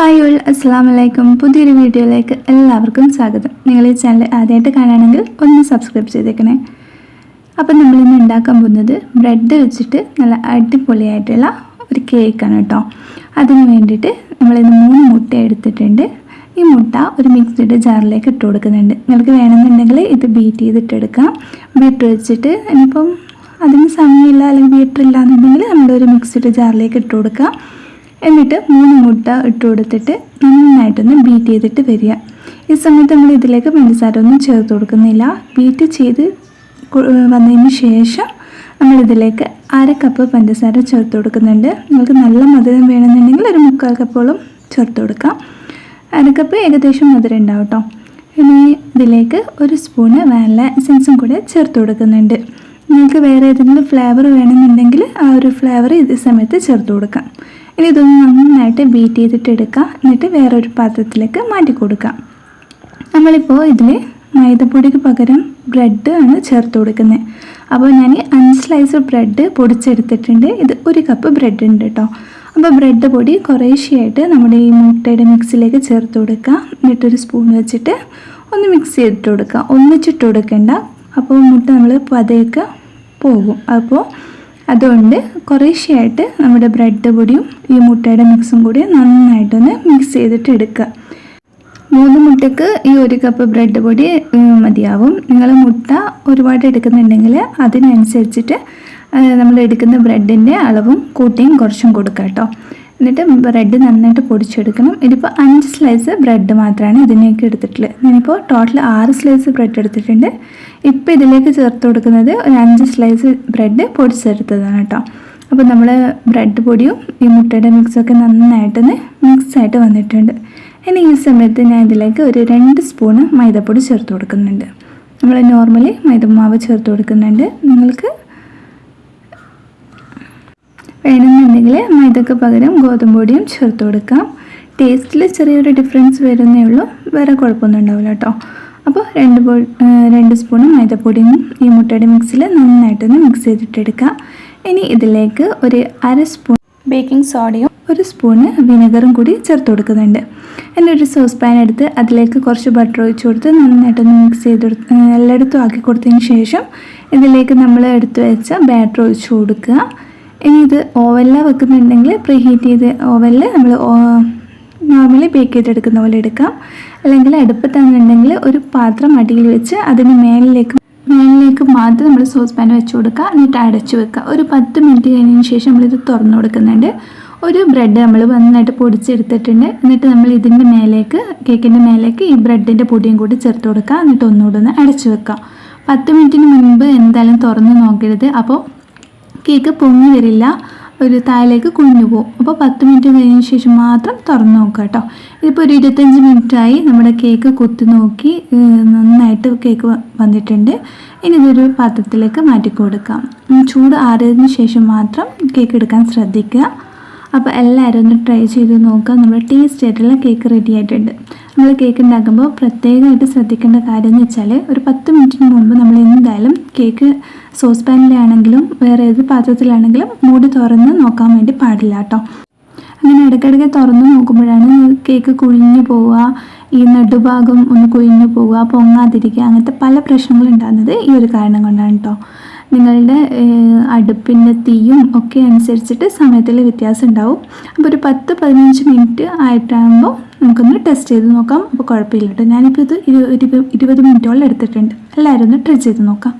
Hi all, അസ്സലാമു അലൈക്കും. പുതിയൊരു വീഡിയോയിലേക്ക് എല്ലാവർക്കും സ്വാഗതം. നിങ്ങൾ ഈ ചാനൽ ആദ്യമായിട്ട് കാണുകയാണെങ്കിൽ ഒന്ന് സബ്സ്ക്രൈബ് ചെയ്തേക്കണേ. അപ്പം നമ്മളിന്ന് ഉണ്ടാക്കാൻ പോകുന്നത് ബ്രെഡ് വെച്ചിട്ട് നല്ല അടിപൊളിയായിട്ടുള്ള ഒരു കേക്കാണ് കേട്ടോ. അതിന് വേണ്ടിയിട്ട് നമ്മളിന്ന് 3 മുട്ട എടുത്തിട്ടുണ്ട്. ഈ മുട്ട ഒരു മിക്സിയുടെ ജാറിലേക്ക് ഇട്ട് കൊടുക്കുന്നുണ്ട്. നിങ്ങൾക്ക് വേണമെന്നുണ്ടെങ്കിൽ ഇത് ബീറ്റ് ചെയ്തിട്ടെടുക്കാം. ബീറ്റർ വെച്ചിട്ട് ഇനിയിപ്പം അതിന് സമയമില്ല അല്ലെങ്കിൽ ബീറ്റർ ഇല്ല എന്നുണ്ടെങ്കിൽ നമ്മളൊരു മിക്സിയുടെ ജാറിലേക്ക് ഇട്ട് കൊടുക്കുക. എന്നിട്ട് 3 മുട്ട ഇട്ട് കൊടുത്തിട്ട് നന്നായിട്ടൊന്ന് ബീറ്റ് ചെയ്തിട്ട് വരിക. ഈ സമയത്ത് നമ്മൾ ഇതിലേക്ക് പഞ്ചസാര ഒന്നും ചേർത്ത് കൊടുക്കുന്നില്ല. ബീറ്റ് ചെയ്ത് വന്നതിന് ശേഷം നമ്മളിതിലേക്ക് 1/2 കപ്പ് പഞ്ചസാര ചേർത്ത് കൊടുക്കുന്നുണ്ട്. നിങ്ങൾക്ക് നല്ല മധുരം വേണമെന്നുണ്ടെങ്കിൽ ഒരു 3/4 കപ്പോളം ചേർത്ത് കൊടുക്കാം. 1/2 കപ്പ് ഏകദേശം മധുരം ഉണ്ടാവും കേട്ടോ. ഇനി ഇതിലേക്ക് 1 സ്പൂണ് വാനില എസൻസും കൂടെ ചേർത്ത് കൊടുക്കുന്നുണ്ട്. നിങ്ങൾക്ക് വേറെ ഏതെങ്കിലും ഫ്ലേവർ വേണമെന്നുണ്ടെങ്കിൽ ആ ഒരു ഫ്ലേവർ ഇതേ സമയത്ത് ചേർത്ത് കൊടുക്കാം. ഇനി ഇതൊന്ന് നന്നായിട്ട് ബീറ്റ് ചെയ്തിട്ട് എടുക്കുക. എന്നിട്ട് വേറൊരു പാത്രത്തിലേക്ക് മാറ്റി കൊടുക്കാം. നമ്മളിപ്പോൾ ഇതിൽ മൈദപ്പൊടിക്ക് പകരം ബ്രെഡ് ആണ് ചേർത്ത് കൊടുക്കുന്നത്. അപ്പോൾ ഞാൻ 5 സ്ലൈസ് ബ്രെഡ് പൊടിച്ചെടുത്തിട്ടുണ്ട്. ഇത് 1 കപ്പ് ബ്രെഡ് ഉണ്ട് കേട്ടോ. അപ്പോൾ ബ്രെഡ് പൊടി കുറേശ്ശെയായിട്ട് നമ്മുടെ ഈ മുട്ടയുടെ മിക്സിലേക്ക് ചേർത്ത് കൊടുക്കുക. എന്നിട്ടൊരു സ്പൂൺ വെച്ചിട്ട് ഒന്ന് മിക്സ് ചെയ്തിട്ട് കൊടുക്കുക. ഒന്നിച്ചിട്ട് കൊടുക്കേണ്ട, അപ്പോൾ മുട്ട നമ്മൾ പതയൊക്കെ പോകും. അപ്പോൾ അതുകൊണ്ട് കുറേശ്ശെയായിട്ട് നമ്മുടെ ബ്രെഡ് പൊടിയും ഈ മുട്ടയുടെ മിക്സും കൂടി നന്നായിട്ടൊന്ന് മിക്സ് ചെയ്തിട്ട് എടുക്കുക. 3 മുട്ടയ്ക്ക് ഈ 1 കപ്പ് ബ്രെഡ് പൊടി മതിയാവും. നിങ്ങൾ മുട്ട ഒരുപാട് എടുക്കുന്നുണ്ടെങ്കിൽ അതിനനുസരിച്ചിട്ട് നമ്മൾ എടുക്കുന്ന ബ്രെഡിൻ്റെ അളവും കൂട്ടിയും കുറച്ചും കൊടുക്കുക കേട്ടോ. എന്നിട്ട് ബ്രെഡ് നന്നായിട്ട് പൊടിച്ചെടുക്കണം. ഇതിപ്പോൾ 5 സ്ലൈസ് ബ്രെഡ് മാത്രമാണ് ഇതിലേക്ക് എടുത്തിട്ടുള്ളത്. ഞാനിപ്പോൾ ടോട്ടൽ 6 സ്ലൈസ് ബ്രെഡ് എടുത്തിട്ടുണ്ട്. ഇപ്പോൾ ഇതിലേക്ക് ചേർത്ത് കൊടുക്കുന്നത് ഒരു 5 സ്ലൈസ് ബ്രെഡ് പൊടിച്ചെടുത്തതാണ് കേട്ടോ. അപ്പോൾ നമ്മൾ ബ്രെഡ് പൊടിയും ഈ മുട്ടയുടെ മിക്സൊക്കെ നന്നായിട്ടൊന്ന് മിക്സായിട്ട് വന്നിട്ടുണ്ട്. ഇനി ഈ സമയത്ത് ഞാൻ ഇതിലേക്ക് ഒരു 2 സ്പൂണ് മൈദപ്പൊടി ചേർത്ത് കൊടുക്കുന്നുണ്ട്. നമ്മൾ നോർമലി മൈദമാവ് ചേർത്ത് കൊടുക്കുന്നുണ്ട്. നിങ്ങൾക്ക് വേണമെന്നുണ്ടെങ്കിൽ മൈദക്ക് പകരം ഗോതമ്പ് പൊടിയും ചേർത്ത് കൊടുക്കാം. ടേസ്റ്റിൽ ചെറിയൊരു ഡിഫറൻസ് വരുന്നേ ഉള്ളൂ, വേറെ കുഴപ്പമൊന്നും ഉണ്ടാവില്ല കേട്ടോ. അപ്പോൾ 2 സ്പൂണ് മൈദപ്പൊടിയും ഈ മുട്ടയുടെ മിക്സിൽ നന്നായിട്ടൊന്ന് മിക്സ് ചെയ്തിട്ടെടുക്കുക. ഇനി ഇതിലേക്ക് ഒരു 1/2 സ്പൂൺ ബേക്കിംഗ് സോഡയും 1 സ്പൂണ് വിനെഗറും കൂടി ചേർത്ത് കൊടുക്കുന്നുണ്ട്. പിന്നെ ഒരു സോസ് പാൻ എടുത്ത് അതിലേക്ക് കുറച്ച് ബട്ടർ ഒഴിച്ച് കൊടുത്ത് നന്നായിട്ടൊന്ന് മിക്സ് ചെയ്ത് എല്ലായിടത്തും ആക്കി കൊടുത്തതിന് ശേഷം ഇതിലേക്ക് നമ്മൾ എടുത്ത് വെച്ച ബാറ്റർ ഒഴിച്ച് കൊടുക്കുക. ഇനി ഇത് ഓവനിലാണ് വെക്കുന്നുണ്ടെങ്കിൽ പ്രീ ഹീറ്റ് ചെയ്ത് ഓവനിൽ നമ്മൾ നോർമലി ബേക്ക് ചെയ്തെടുക്കുന്ന പോലെ എടുക്കാം. അല്ലെങ്കിൽ അടുപ്പത്താണെന്നുണ്ടെങ്കിൽ ഒരു പാത്രം അടിയിൽ വെച്ച് അതിന് മേലിലേക്ക് മാത്രം നമ്മൾ സോസ് പാൻ വെച്ച് കൊടുക്കുക. എന്നിട്ട് അടച്ചു വെക്കുക. ഒരു 10 മിനിറ്റ് കഴിഞ്ഞതിന് ശേഷം നമ്മളിത് തുറന്നു കൊടുക്കുന്നുണ്ട്. ഒരു ബ്രെഡ് നമ്മൾ നന്നായിട്ട് പൊടിച്ചെടുത്തിട്ടുണ്ട്. എന്നിട്ട് നമ്മൾ ഇതിൻ്റെ മേലേക്ക് കേക്കിൻ്റെ മേലേക്ക് ഈ ബ്രെഡിൻ്റെ പൊടിയും കൂടി ചേർത്ത് കൊടുക്കുക. എന്നിട്ട് ഒന്നുകൂടെ ഒന്ന് അടച്ചു വെക്കുക. 10 മിനിറ്റിന് മുൻപ് എന്തായാലും തുറന്ന് നോക്കരുത്. അപ്പോൾ കേക്ക് പൊങ്ങി വരില്ല, ഒരു താഴേക്ക് കുഞ്ഞു പോകും. അപ്പോൾ 10 മിനിറ്റ് കഴിഞ്ഞതിന് ശേഷം മാത്രം തുറന്ന് നോക്കുക കേട്ടോ. ഇതിപ്പോൾ ഒരു 25 മിനിറ്റായി നമ്മുടെ കേക്ക് കുത്തി നോക്കി നന്നായിട്ട് കേക്ക് വന്നിട്ടുണ്ട്. ഇനി ഇതൊരു പാത്രത്തിലേക്ക് മാറ്റി കൊടുക്കാം. ചൂട് ആറിയതിന് ശേഷം മാത്രം കേക്ക് എടുക്കാൻ ശ്രദ്ധിക്കുക. അപ്പോൾ എല്ലാവരും ഒന്ന് ട്രൈ ചെയ്ത് നോക്കുക. നമ്മുടെ ടേസ്റ്റ് ആയിട്ടുള്ള കേക്ക് റെഡി ആയിട്ടുണ്ട്. നമ്മൾ കേക്ക് ഉണ്ടാക്കുമ്പോൾ പ്രത്യേകമായിട്ട് ശ്രദ്ധിക്കേണ്ട കാര്യം എന്ന് വെച്ചാൽ ഒരു 10 മിനിറ്റിന് മുമ്പ് നമ്മൾ എന്തായാലും കേക്ക് സോസ് പാനിലാണെങ്കിലും വേറെ ഏത് പാത്രത്തിലാണെങ്കിലും മൂടി തുറന്ന് നോക്കാൻ വേണ്ടി പാടില്ല കേട്ടോ. അങ്ങനെ ഇടയ്ക്കിടയ്ക്ക് തുറന്ന് നോക്കുമ്പോഴാണ് കേക്ക് കുഴിഞ്ഞു പോവുക, ഈ നടുഭാഗം ഒന്ന് കുഴിഞ്ഞു പോവുക, പൊങ്ങാതിരിക്കുക, അങ്ങനത്തെ പല പ്രശ്നങ്ങളും ഉണ്ടാകുന്നത് ഈ ഒരു കാരണം കൊണ്ടാണ് കേട്ടോ. നിങ്ങളുടെ അടുപ്പിൻ്റെ തീയും ഒക്കെ അനുസരിച്ചിട്ട് സമയത്തിൽ വ്യത്യാസം ഉണ്ടാവും. അപ്പോൾ ഒരു 10-15 മിനിറ്റ് ആയിട്ടാകുമ്പോൾ നമുക്കൊന്ന് ടെസ്റ്റ് ചെയ്ത് നോക്കാം. അപ്പോൾ കുഴപ്പമില്ല കേട്ടോ. ഞാനിപ്പോൾ ഇത് 20 മിനിറ്റോളം എടുത്തിട്ടുണ്ട്. എല്ലാവരും ഒന്ന് ട്രൈ ചെയ്ത് നോക്കാം.